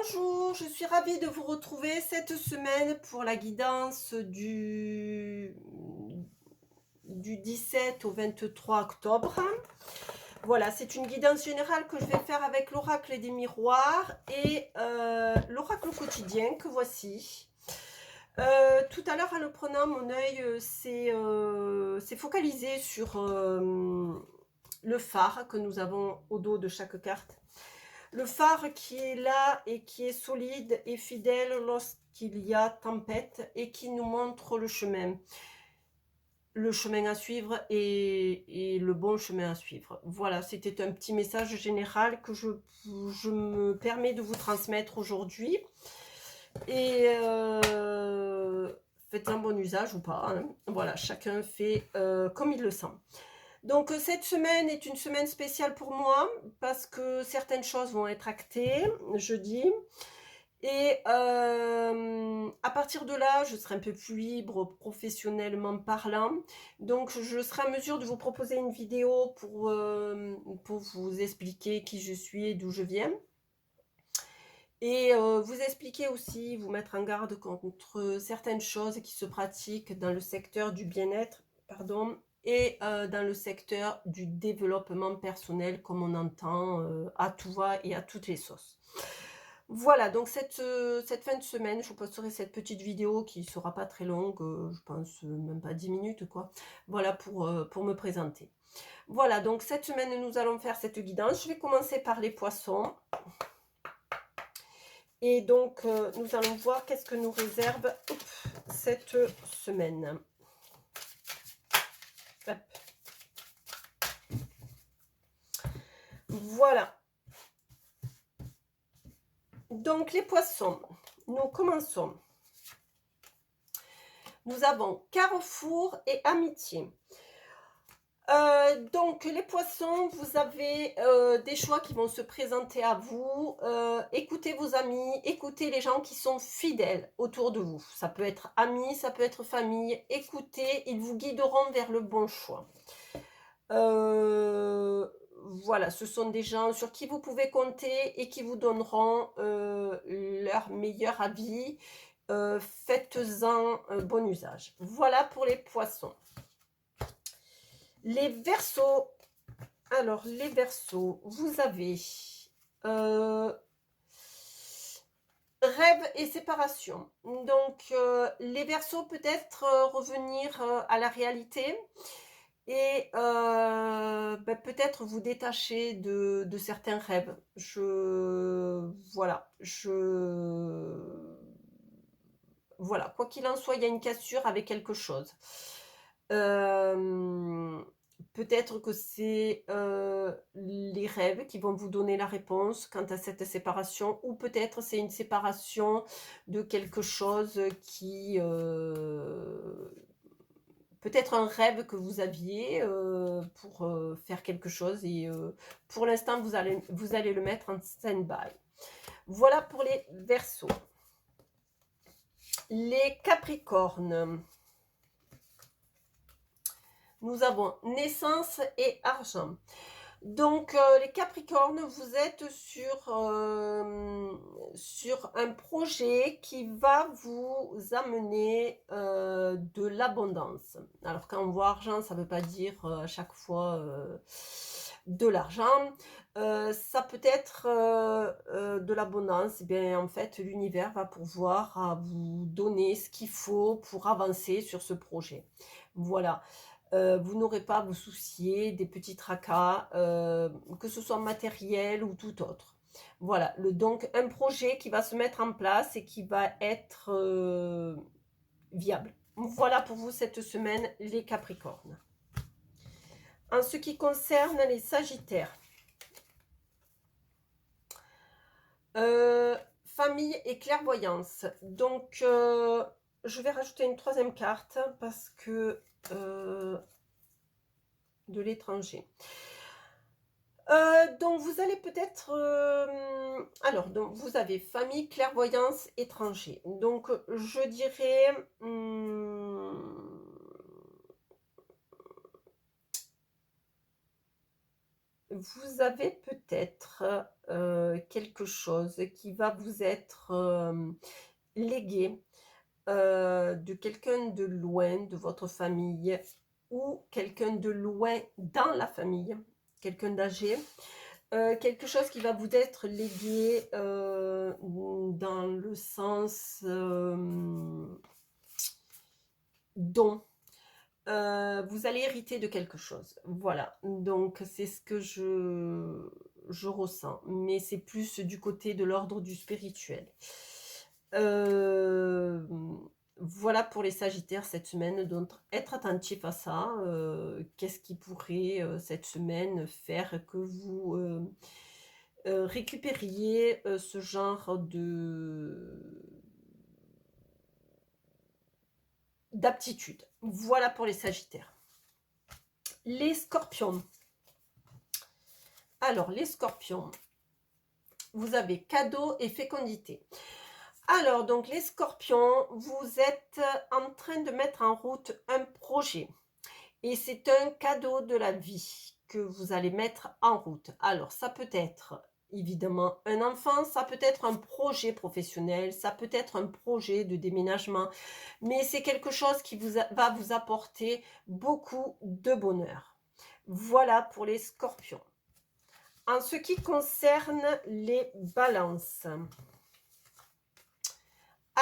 Bonjour, je suis ravie de vous retrouver cette semaine pour la guidance du 17 au 23 octobre. Voilà, c'est une guidance générale que je vais faire avec l'oracle des miroirs et l'oracle quotidien que voici. Tout à l'heure, en le prenant, mon œil s'est focalisé sur le phare que nous avons au dos de chaque carte. Le phare qui est là et qui est solide et fidèle lorsqu'il y a tempête et qui nous montre le chemin à suivre et le bon chemin à suivre. Voilà, c'était un petit message général que je me permets de vous transmettre aujourd'hui. Et faites-en bon usage ou pas, hein. Voilà, chacun fait comme il le sent. Donc cette semaine est une semaine spéciale pour moi parce que certaines choses vont être actées jeudi. Et à partir de là, je serai un peu plus libre professionnellement parlant. Donc je serai en mesure de vous proposer une vidéo pour vous expliquer qui je suis et d'où je viens. Et vous expliquer aussi, vous mettre en garde contre certaines choses qui se pratiquent dans le secteur du bien-être, pardon, et dans le secteur du développement personnel, comme on entend à tout va et à toutes les sauces. Voilà, donc cette fin de semaine, je vous posterai cette petite vidéo qui ne sera pas très longue, je pense même pas 10 minutes, quoi. Voilà, pour me présenter. Voilà, donc cette semaine, nous allons faire cette guidance. Je vais commencer par les poissons. Et donc, nous allons voir qu'est-ce que nous réserve cette semaine. Hop. Voilà. Donc, les poissons, nous commençons. Nous avons carrefour et amitié. Donc les poissons, vous avez des choix qui vont se présenter à vous. Écoutez vos amis, écoutez les gens qui sont fidèles autour de vous. Ça peut être amis, ça peut être famille. Écoutez, ils vous guideront vers le bon choix. Voilà, ce sont des gens sur qui vous pouvez compter et qui vous donneront leur meilleur avis. Faites-en bon usage. Voilà pour les poissons. Les Verseaux. Alors, les Verseaux, vous avez rêve et séparation. Donc, les Verseaux, peut-être revenir à la réalité et peut-être vous détacher de certains rêves. Voilà, quoi qu'il en soit, il y a une cassure avec quelque chose. Peut-être que c'est les rêves qui vont vous donner la réponse quant à cette séparation, ou peut-être c'est une séparation de quelque chose qui... peut-être un rêve que vous aviez pour faire quelque chose et pour l'instant vous allez le mettre en stand-by. Voilà pour les Verseaux. Les Capricornes. Nous avons naissance et argent. Donc, les Capricornes, vous êtes sur un projet qui va vous amener de l'abondance. Alors, quand on voit argent, ça ne veut pas dire à chaque fois de l'argent. Ça peut être de l'abondance. Eh bien, en fait, l'univers va pouvoir vous donner ce qu'il faut pour avancer sur ce projet. Voilà. Vous n'aurez pas à vous soucier des petits tracas, que ce soit matériel ou tout autre. Voilà, donc un projet qui va se mettre en place et qui va être viable. Voilà pour vous cette semaine, les Capricornes. En ce qui concerne les Sagittaires, famille et clairvoyance. Donc, je vais rajouter une troisième carte parce que... de l'étranger. Donc vous allez peut-être alors donc vous avez famille, clairvoyance, étranger. Donc je dirais vous avez peut-être quelque chose qui va vous être légué de quelqu'un de loin, de votre famille, ou quelqu'un de loin dans la famille, quelqu'un d'âgé. Quelque chose qui va vous être légué dans le sens don. Vous allez hériter de quelque chose. Voilà, donc c'est ce que je ressens. Mais c'est plus du côté de l'ordre du spirituel. Voilà pour les Sagittaires cette semaine, donc être attentif à ça. Qu'est-ce qui pourrait cette semaine faire que vous récupériez ce genre d'aptitude. Voilà pour les Sagittaires. Les Scorpions. Alors, les Scorpions, vous avez cadeau et fécondité. Alors, donc, les Scorpions, vous êtes en train de mettre en route un projet. Et c'est un cadeau de la vie que vous allez mettre en route. Alors, ça peut être évidemment un enfant, ça peut être un projet professionnel, ça peut être un projet de déménagement, mais c'est quelque chose qui va vous apporter beaucoup de bonheur. Voilà pour les Scorpions. En ce qui concerne les balances,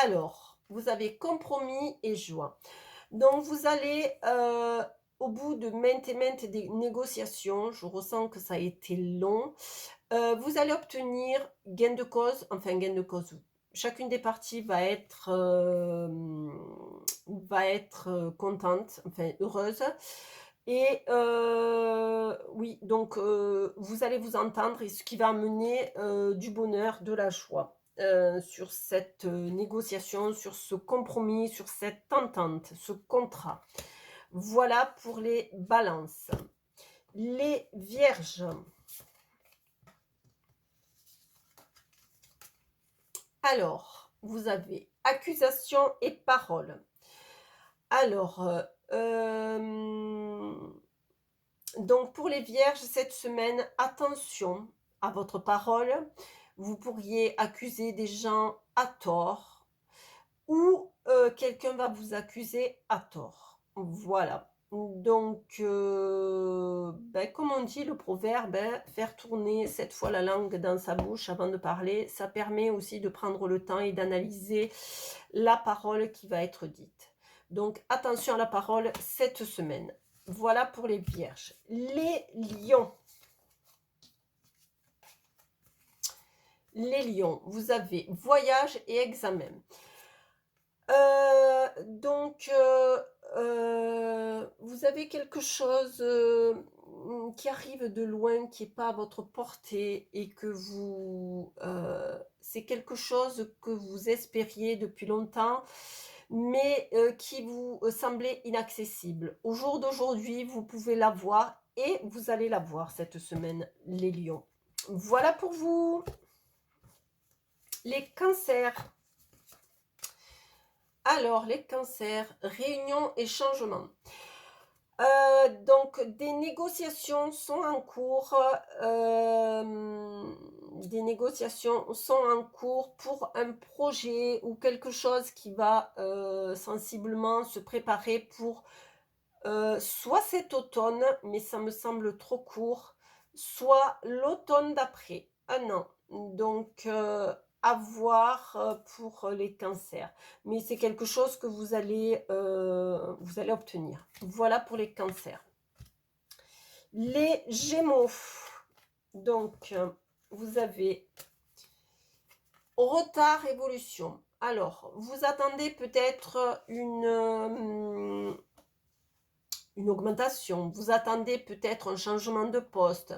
alors, vous avez compromis et joie. Donc, vous allez, au bout de maintes et maintes des négociations, je ressens que ça a été long, vous allez obtenir gain de cause, enfin gain de cause. Chacune des parties va être contente, enfin heureuse. Et oui, donc vous allez vous entendre et ce qui va amener du bonheur, de la joie sur cette négociation, sur ce compromis, sur cette entente, ce contrat. Voilà pour les balances. Les vierges. Alors, vous avez accusation et parole. Alors, donc pour les vierges, cette semaine, attention à votre parole. Vous pourriez accuser des gens à tort ou quelqu'un va vous accuser à tort. Voilà. Donc, comme on dit le proverbe, faire tourner 7 fois la langue dans sa bouche avant de parler, ça permet aussi de prendre le temps et d'analyser la parole qui va être dite. Donc, attention à la parole cette semaine. Voilà pour les vierges. Les lions. Les lions, vous avez voyage et examen. Vous avez quelque chose qui arrive de loin, qui n'est pas à votre portée et que vous... c'est quelque chose que vous espériez depuis longtemps, mais qui vous semblait inaccessible. Au jour d'aujourd'hui, vous pouvez l'avoir et vous allez l'avoir cette semaine, les lions. Voilà pour vous. Les cancers. Alors, les cancers, réunion et changement. Donc, des négociations sont en cours. Pour un projet ou quelque chose qui va sensiblement se préparer pour soit cet automne, mais ça me semble trop court, soit l'automne d'après, un an. Donc, à voir pour les cancers. Mais c'est quelque chose que vous allez obtenir. Voilà pour les cancers. Les Gémeaux. Donc, vous avez retard, évolution. Alors, vous attendez peut-être une augmentation. Vous attendez peut-être un changement de poste.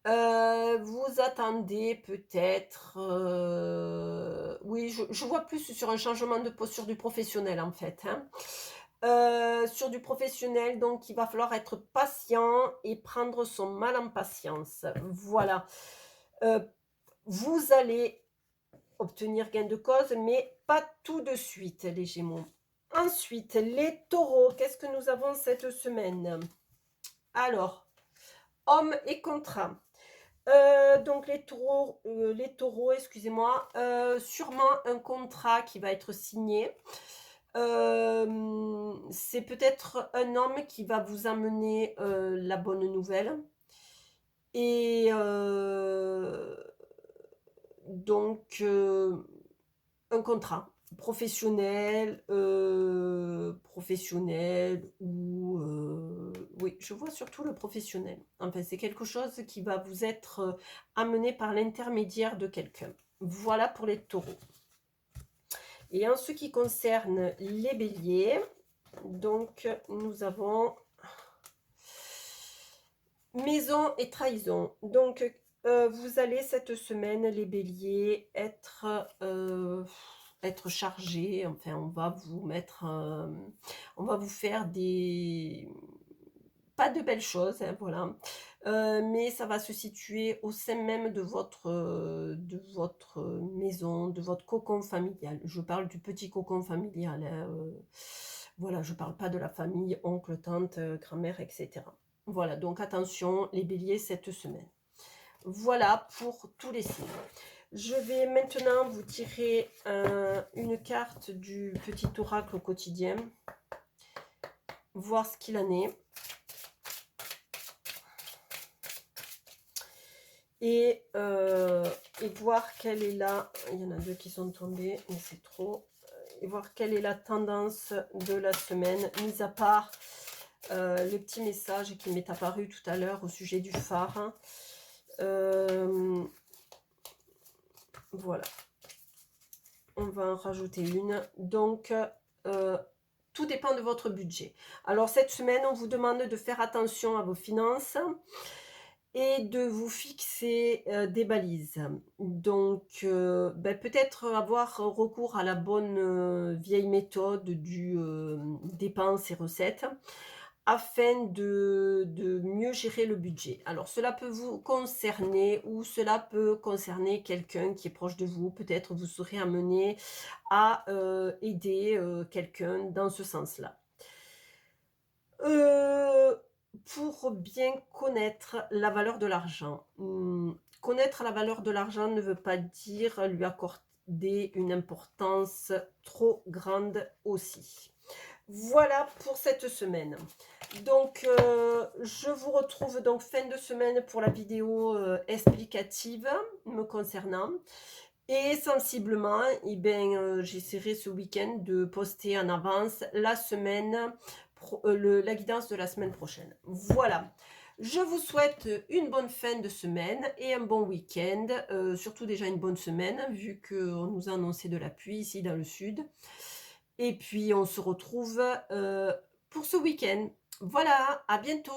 Vous attendez peut-être... oui, je vois plus sur un changement de poste sur du professionnel en fait. Sur du professionnel, donc il va falloir être patient et prendre son mal en patience. Voilà. Vous allez obtenir gain de cause, mais pas tout de suite, les Gémeaux. Ensuite, les taureaux, qu'est-ce que nous avons cette semaine? Alors, Homme et contrat. Donc les taureaux, excusez-moi, sûrement un contrat qui va être signé. C'est peut-être un homme qui va vous amener, la bonne nouvelle et donc un contrat professionnel ou oui, je vois surtout le professionnel. Enfin, c'est quelque chose qui va vous être, amené par l'intermédiaire de quelqu'un. Voilà pour les taureaux. Et en ce qui concerne les béliers, donc nous avons maison et trahison. Donc vous allez cette semaine, les béliers, être chargés. Enfin, on va vous mettre, on va vous faire des pas de belles choses, hein, voilà. Mais ça va se situer au sein même de votre maison, de votre cocon familial. Je parle du petit cocon familial, hein, voilà, je parle pas de la famille, oncle, tante, grand-mère, etc. Voilà, donc attention, les béliers cette semaine. Voilà pour tous les signes. Je vais maintenant vous tirer une carte du petit oracle quotidien, voir ce qu'il en est. Et voir quelle est la... Il y en a deux qui sont tombés, mais c'est trop. Et voir quelle est la tendance de la semaine, mis à part le petit message qui m'est apparu tout à l'heure au sujet du phare. Voilà. On va en rajouter une. Donc, tout dépend de votre budget. Alors, cette semaine, on vous demande de faire attention à vos finances et de vous fixer des balises. Donc, peut-être avoir recours à la bonne vieille méthode du dépenses et recettes afin de mieux gérer le budget. Alors, cela peut vous concerner ou cela peut concerner quelqu'un qui est proche de vous. Peut-être vous serez amené à aider quelqu'un dans ce sens-là. Pour bien connaître la valeur de l'argent. Connaître la valeur de l'argent ne veut pas dire lui accorder une importance trop grande aussi. Voilà pour cette semaine. Donc, je vous retrouve donc fin de semaine pour la vidéo explicative me concernant. Et sensiblement, j'essaierai ce week-end de poster en avance la semaine, la guidance de la semaine prochaine. Voilà. Je vous souhaite une bonne fin de semaine et un bon week-end. Surtout déjà une bonne semaine, vu qu'on nous a annoncé de la pluie ici dans le sud. Et puis, on se retrouve pour ce week-end. Voilà, à bientôt!